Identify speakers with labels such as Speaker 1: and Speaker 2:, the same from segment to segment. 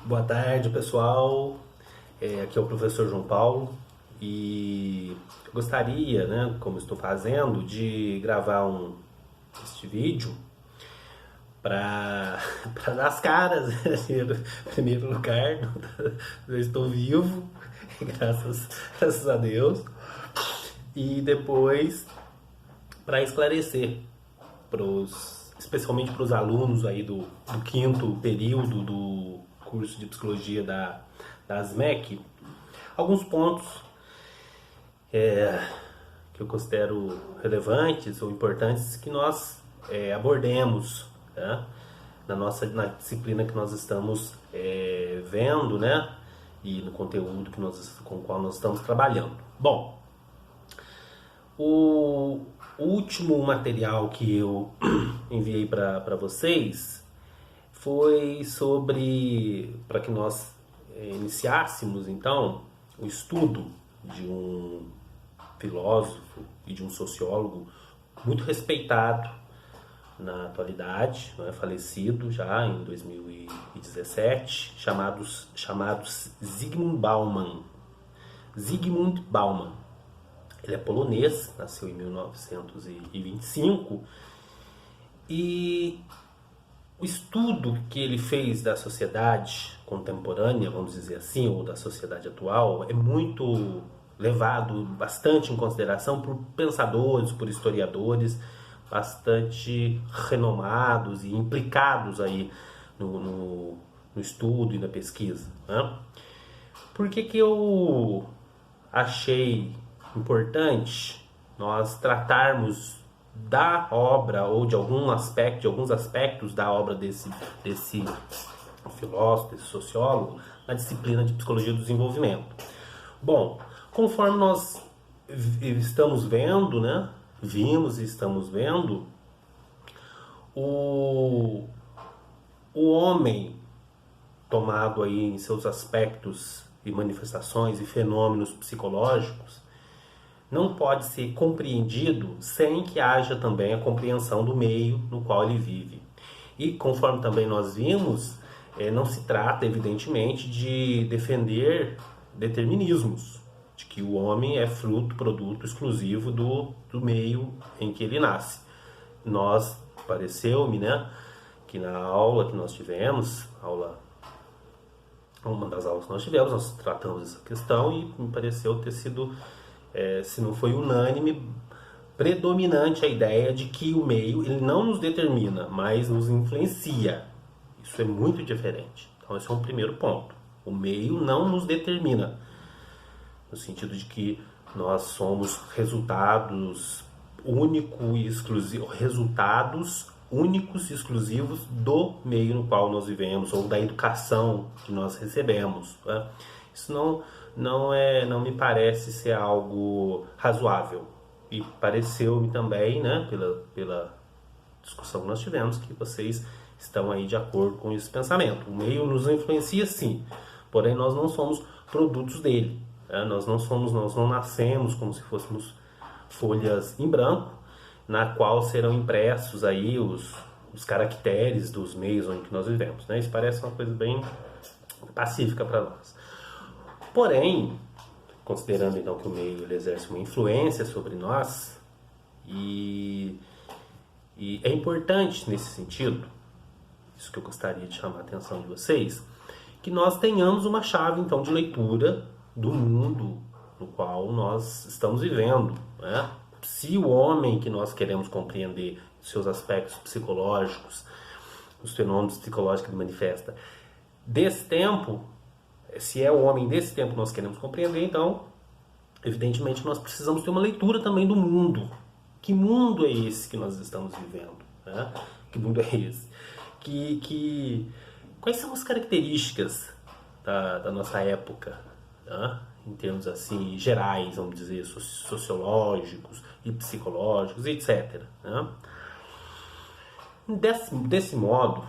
Speaker 1: Boa tarde, pessoal. Aqui é o professor João Paulo e eu gostaria, né, como estou fazendo, de gravar este vídeo para para dar as caras, né, em primeiro lugar. Eu estou vivo, graças a Deus, e depois para esclarecer especialmente para os alunos aí do quinto período do curso de psicologia da ASMEC, alguns pontos que eu considero relevantes ou importantes que nós abordemos, né, na disciplina que nós estamos vendo, né, e no conteúdo com o qual nós estamos trabalhando. Bom, o último material que eu enviei para vocês foi para que nós iniciássemos então o estudo de um filósofo e de um sociólogo muito respeitado na atualidade, não é, falecido já em 2017, chamados Zygmunt Bauman. Zygmunt Bauman. Ele é polonês, nasceu em 1925 e o estudo que ele fez da sociedade contemporânea, vamos dizer assim, ou da sociedade atual, é muito levado bastante em consideração por pensadores, por historiadores bastante renomados e implicados aí no estudo e na pesquisa, né? Por que eu achei importante nós tratarmos da obra ou de alguns aspectos da obra desse filósofo, desse sociólogo, na disciplina de psicologia do desenvolvimento? Bom, conforme nós estamos vendo, né, vimos e estamos vendo, o homem tomado aí em seus aspectos e manifestações e fenômenos psicológicos não pode ser compreendido sem que haja também a compreensão do meio no qual ele vive. E conforme também nós vimos, não se trata, evidentemente, de defender determinismos, de que o homem é produto exclusivo do meio em que ele nasce. Pareceu-me, né, que na aula que nós tivemos, uma das aulas que nós tivemos, nós tratamos essa questão e me pareceu ter sido, se não foi unânime, predominante a ideia de que o meio ele não nos determina, mas nos influencia. Isso é muito diferente. Então esse é um primeiro ponto. O meio não nos determina, no sentido de que nós somos resultados únicos e exclusivos do meio no qual nós vivemos ou da educação que nós recebemos, né? Isso não me parece ser algo razoável. E pareceu-me também, né, pela discussão que nós tivemos, que vocês estão aí de acordo com esse pensamento. O meio nos influencia, sim, porém nós não somos produtos dele, né? Nós não nascemos como se fôssemos folhas em branco, na qual serão impressos aí os caracteres dos meios onde nós vivemos, né? Isso parece uma coisa bem pacífica para nós. Porém, considerando então que o meio ele exerce uma influência sobre nós, e é importante nesse sentido, isso que eu gostaria de chamar a atenção de vocês, que nós tenhamos uma chave então de leitura do mundo no qual nós estamos vivendo, né? Se o homem que nós queremos compreender, seus aspectos psicológicos, os fenômenos psicológicos que ele manifesta, desse tempo, se é o homem desse tempo que nós queremos compreender, então, evidentemente, nós precisamos ter uma leitura também do mundo. Que mundo é esse que nós estamos vivendo, né? Que mundo é esse? Quais são as características da nossa época, né? Em termos assim gerais, vamos dizer, sociológicos e psicológicos, etc., né? Desse modo,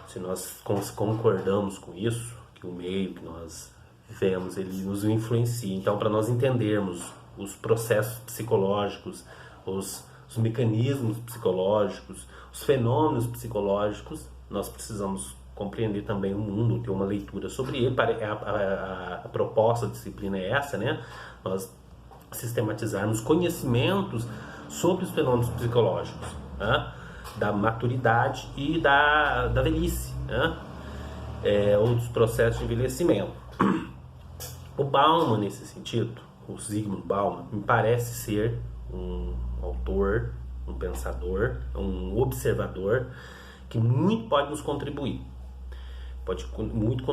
Speaker 1: se nós concordamos com isso, que o meio que nós vivemos, ele nos influencia. Então, para nós entendermos os processos psicológicos, os mecanismos psicológicos, os fenômenos psicológicos, nós precisamos compreender também o mundo, ter uma leitura sobre ele. A proposta da disciplina é essa, né? Nós sistematizarmos conhecimentos sobre os fenômenos psicológicos, né? Da maturidade e da velhice, né? Ou dos processos de envelhecimento. O Bauman, nesse sentido, o Zygmunt Bauman, me parece ser um autor, um pensador, um observador que muito pode nos contribuir. Muito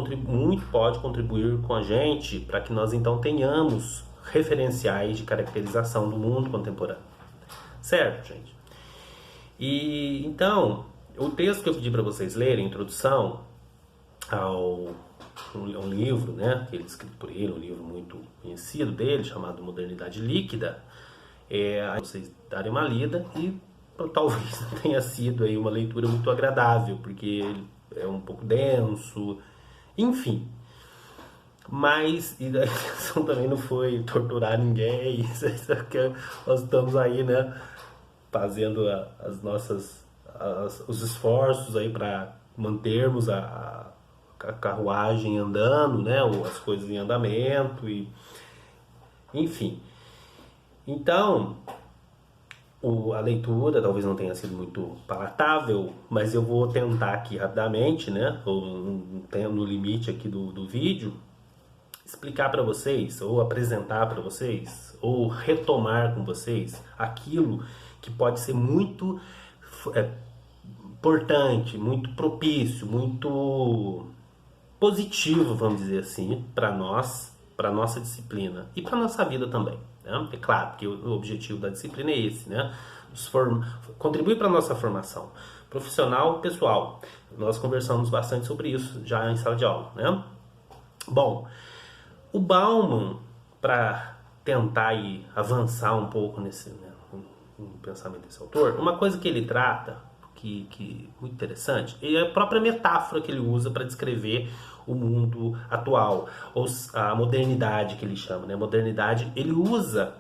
Speaker 1: pode contribuir com a gente para que nós então tenhamos referenciais de caracterização do mundo contemporâneo. Certo, gente? E então, o texto que eu pedi para vocês lerem, a introdução ao um livro, né, que ele escrito por ele, um livro muito conhecido dele, chamado Modernidade Líquida, vocês darem uma lida e talvez não tenha sido aí uma leitura muito agradável, porque ele é um pouco denso, enfim. Mas a intenção também não foi torturar ninguém, nós estamos aí, né, fazendo os esforços aí para mantermos a carruagem andando, né, ou as coisas em andamento, e enfim. Então, a leitura talvez não tenha sido muito palatável, mas eu vou tentar aqui rapidamente, né, ou no limite aqui do vídeo, explicar para vocês, ou apresentar para vocês, ou retomar com vocês aquilo que pode ser muito importante, muito propício, muito positivo, vamos dizer assim, para nós, para nossa disciplina e para nossa vida também, né? É claro que o objetivo da disciplina é esse, né? Contribuir para a nossa formação profissional e pessoal. Nós conversamos bastante sobre isso já em sala de aula, né? Bom, o Bauman, para tentar avançar um pouco nesse, né, no pensamento desse autor, uma coisa que ele trata, que muito interessante, é a própria metáfora que ele usa para descrever o mundo atual, ou a modernidade que ele chama, né? Modernidade, ele usa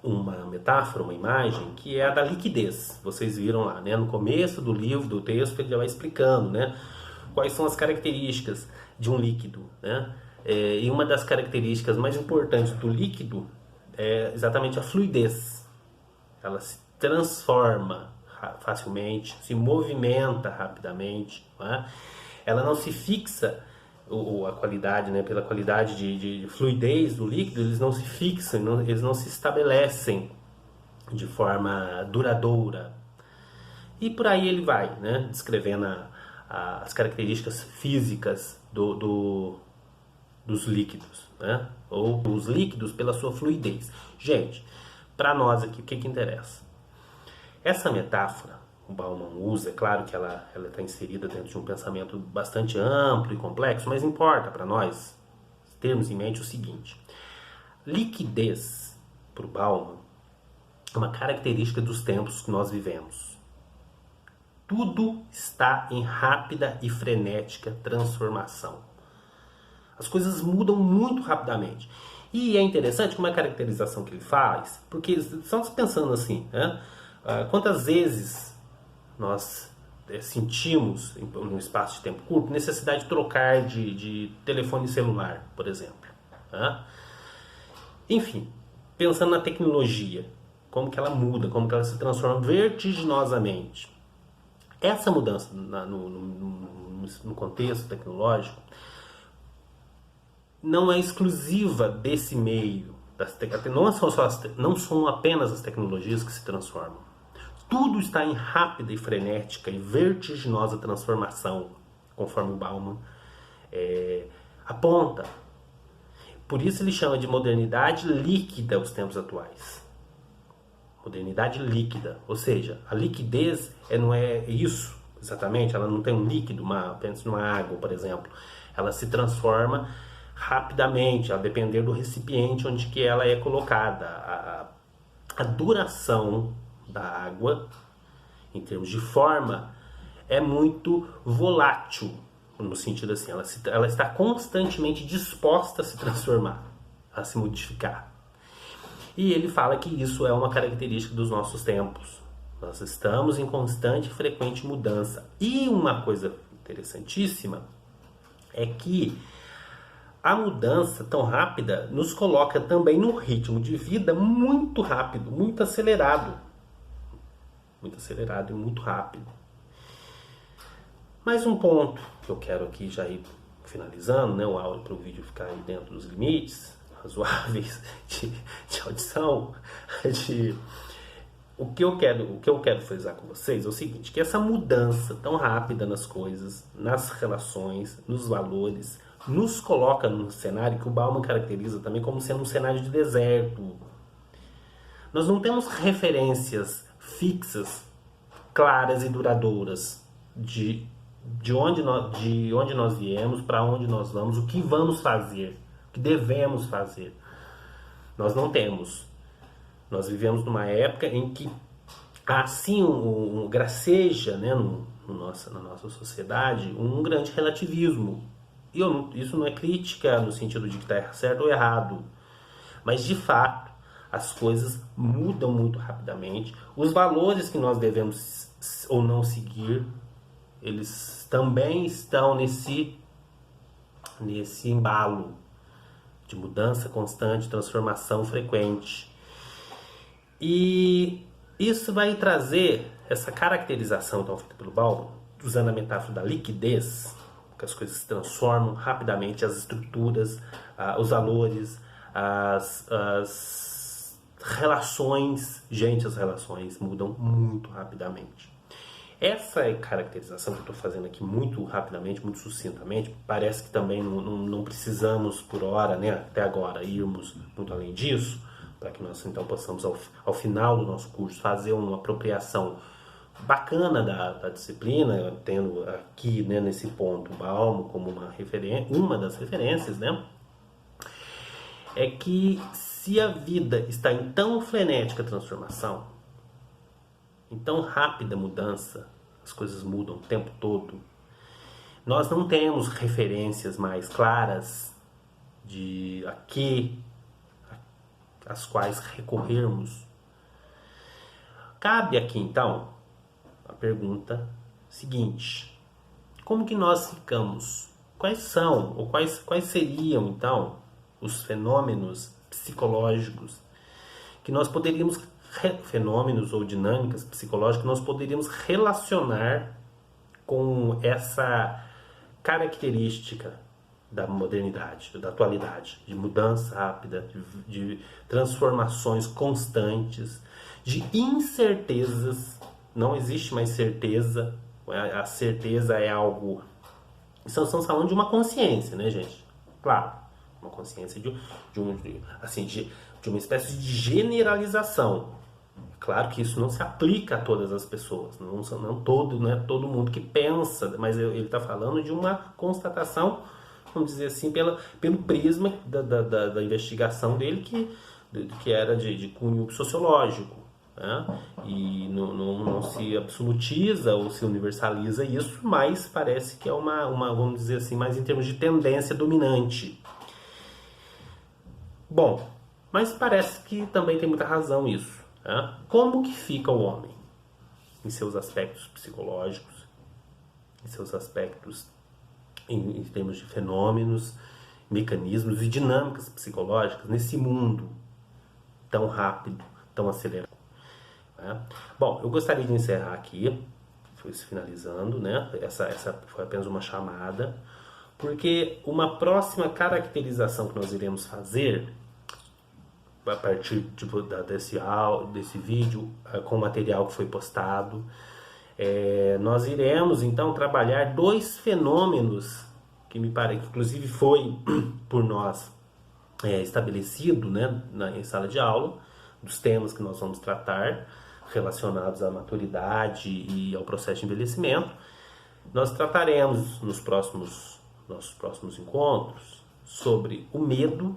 Speaker 1: uma metáfora, uma imagem, que é a da liquidez. Vocês viram lá, né? No começo do livro, do texto, ele já vai explicando, né, quais são as características de um líquido, né? E uma das características mais importantes do líquido é exatamente a fluidez. Ela se transforma facilmente, se movimenta rapidamente, né? Ela não se fixa, a qualidade, né, pela qualidade de fluidez do líquido, eles não se fixam, eles não se estabelecem de forma duradoura. E por aí ele vai, né, descrevendo as características físicas dos líquidos, né, ou os líquidos pela sua fluidez. Gente, para nós aqui, o que interessa? Essa metáfora, o Bauman usa, é claro que ela está inserida dentro de um pensamento bastante amplo e complexo, mas importa para nós termos em mente o seguinte: liquidez, para o Bauman, é uma característica dos tempos que nós vivemos. Tudo está em rápida e frenética transformação. As coisas mudam muito rapidamente. E é interessante como a caracterização que ele faz, porque estamos pensando assim, né? Quantas vezes nós sentimos, num espaço de tempo curto, necessidade de trocar de telefone celular, por exemplo, né? Enfim, pensando na tecnologia, como que ela muda, como que ela se transforma vertiginosamente. Essa mudança no contexto tecnológico não é exclusiva desse meio. Não são apenas as tecnologias que se transformam. Tudo está em rápida e frenética e vertiginosa transformação, conforme o Bauman aponta. Por isso ele chama de modernidade líquida os tempos atuais. Modernidade líquida, ou seja, a liquidez não é isso exatamente, ela não tem um líquido, pensa numa água, por exemplo. Ela se transforma rapidamente, a depender do recipiente onde que ela é colocada. A duração da água, em termos de forma, é muito volátil, no sentido assim, ela está constantemente disposta a se transformar, a se modificar. E ele fala que isso é uma característica dos nossos tempos. Nós estamos em constante e frequente mudança. E uma coisa interessantíssima é que a mudança tão rápida nos coloca também num ritmo de vida muito rápido, muito acelerado e muito rápido. Mais um ponto que eu quero aqui já ir finalizando, né, o áudio para o vídeo ficar aí dentro dos limites razoáveis de audição, o que eu quero frisar com vocês é o seguinte, que essa mudança tão rápida nas coisas, nas relações, nos valores, nos coloca num cenário que o Bauman caracteriza também como sendo um cenário de deserto. Nós não temos referências fixas, claras e duradouras de onde nós viemos, para onde nós vamos, o que vamos fazer, o que devemos fazer. Nós não temos. Nós vivemos numa época em que há sim graceja, né, na nossa sociedade um grande relativismo. E isso não é crítica no sentido de que está certo ou errado, mas de fato as coisas mudam muito rapidamente. Os valores que nós devemos ou não seguir, eles também estão nesse embalo de mudança constante, transformação frequente. E isso vai trazer essa caracterização tão feita pelo Bauman, usando a metáfora da liquidez, que as coisas se transformam rapidamente, as estruturas, os valores, as relações. Gente, as relações mudam muito rapidamente. Essa caracterização que eu estou fazendo aqui muito rapidamente, muito sucintamente, parece que também não precisamos, por hora, né, até agora, irmos muito além disso, para que nós então possamos, ao final do nosso curso, fazer uma apropriação bacana da disciplina, tendo aqui, né, nesse ponto o Bauman como uma das referências, né, é que se a vida está em tão frenética transformação, em tão rápida mudança, as coisas mudam o tempo todo, nós não temos referências mais claras de às quais recorrermos. Cabe aqui então a pergunta seguinte: como que nós ficamos? Quais são, ou quais seriam então os fenômenos psicológicos que nós poderíamos, fenômenos ou dinâmicas psicológicas que nós poderíamos relacionar com essa característica da modernidade, da atualidade, de mudança rápida, de transformações constantes, de incertezas. Não existe mais certeza. A certeza é algo... Estamos falando de uma consciência, né, gente? Claro, uma consciência de uma espécie de generalização. Claro que isso não se aplica a todas as pessoas, não é todo mundo que pensa, mas ele está falando de uma constatação, vamos dizer assim, pelo prisma da investigação dele, que era de cunho sociológico, né? E não se absolutiza ou se universaliza isso, mas parece que é uma, vamos dizer assim, mais em termos de tendência dominante. Bom, mas parece que também tem muita razão isso. Né? Como que fica o homem em seus aspectos psicológicos, em seus aspectos em termos de fenômenos, mecanismos e dinâmicas psicológicas nesse mundo tão rápido, tão acelerado? Né? Bom, eu gostaria de encerrar aqui, finalizando, né? Essa foi apenas uma chamada, porque uma próxima caracterização que nós iremos fazer a partir desse vídeo, com o material que foi postado, nós iremos então trabalhar dois fenômenos que me parece que inclusive foi por nós estabelecido, né, em sala de aula, dos temas que nós vamos tratar relacionados à maturidade e ao processo de envelhecimento. Nós trataremos nossos próximos encontros sobre o medo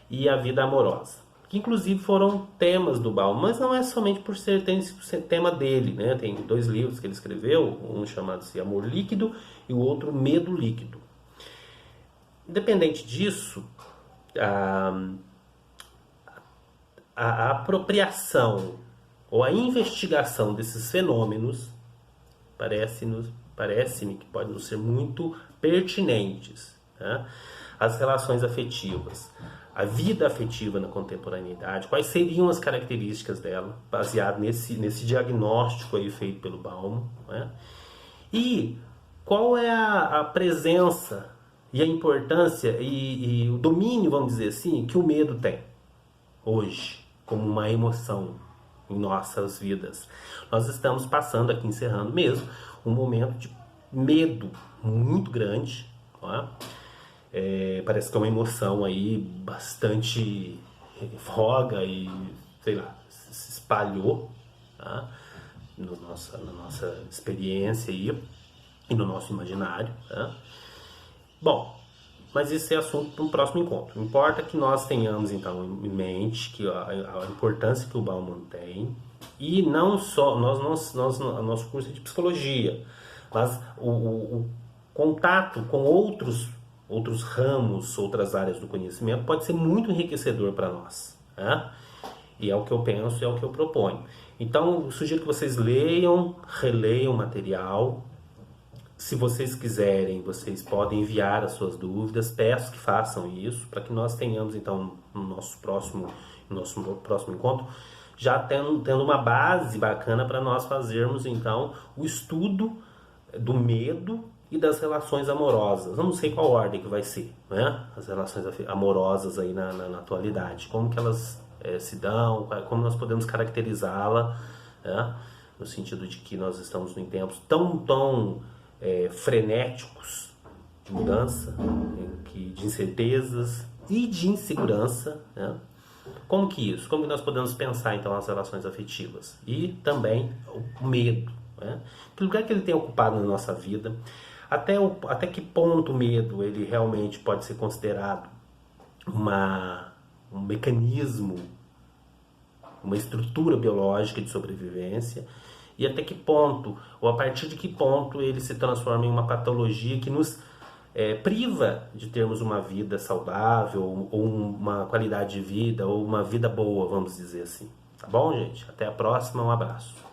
Speaker 1: e a vida amorosa, que inclusive foram temas do Bauman, mas não é somente por ser tema dele, né? Tem dois livros que ele escreveu, um chamado-se Amor Líquido e o outro Medo Líquido. Independente disso, a apropriação ou a investigação desses fenômenos parece-me que podem ser muito pertinentes, né? As relações afetivas, a vida afetiva na contemporaneidade, quais seriam as características dela, baseado nesse diagnóstico aí feito pelo Bauman, né? E qual é a presença e a importância e o domínio, vamos dizer assim, que o medo tem hoje, como uma emoção em nossas vidas. Nós estamos passando aqui, encerrando mesmo, um momento de medo muito grande, não é? Parece que é uma emoção aí bastante voga e, sei lá, se espalhou, tá? Na nossa experiência aí, e no nosso imaginário, tá? Bom, mas isso é assunto para um próximo encontro. Importa que nós tenhamos então em mente que a importância que o Bauman tem, e não só nosso curso é de psicologia, mas o contato com outros ramos, outras áreas do conhecimento pode ser muito enriquecedor para nós, né? E é o que eu penso, é o que eu proponho. Então, eu sugiro que vocês leiam, releiam o material. Se vocês quiserem, vocês podem enviar as suas dúvidas. Peço que façam isso, para que nós tenhamos, então, no nosso próximo encontro, já tendo uma base bacana para nós fazermos, então, o estudo do medo e das relações amorosas. Eu não sei qual ordem que vai ser, né? As relações amorosas aí na atualidade. Como que elas se dão, como nós podemos caracterizá-la, né? No sentido de que nós estamos em tempos tão frenéticos de mudança, de incertezas e de insegurança, né? Como que nós podemos pensar então as relações afetivas e também o medo, né? Que lugar que ele tem ocupado na nossa vida, até que ponto o medo ele realmente pode ser considerado um mecanismo, uma estrutura biológica de sobrevivência, e até que ponto, ou a partir de que ponto ele se transforma em uma patologia que nos priva de termos uma vida saudável, ou uma qualidade de vida, ou uma vida boa, vamos dizer assim. Tá bom, gente? Até a próxima, um abraço.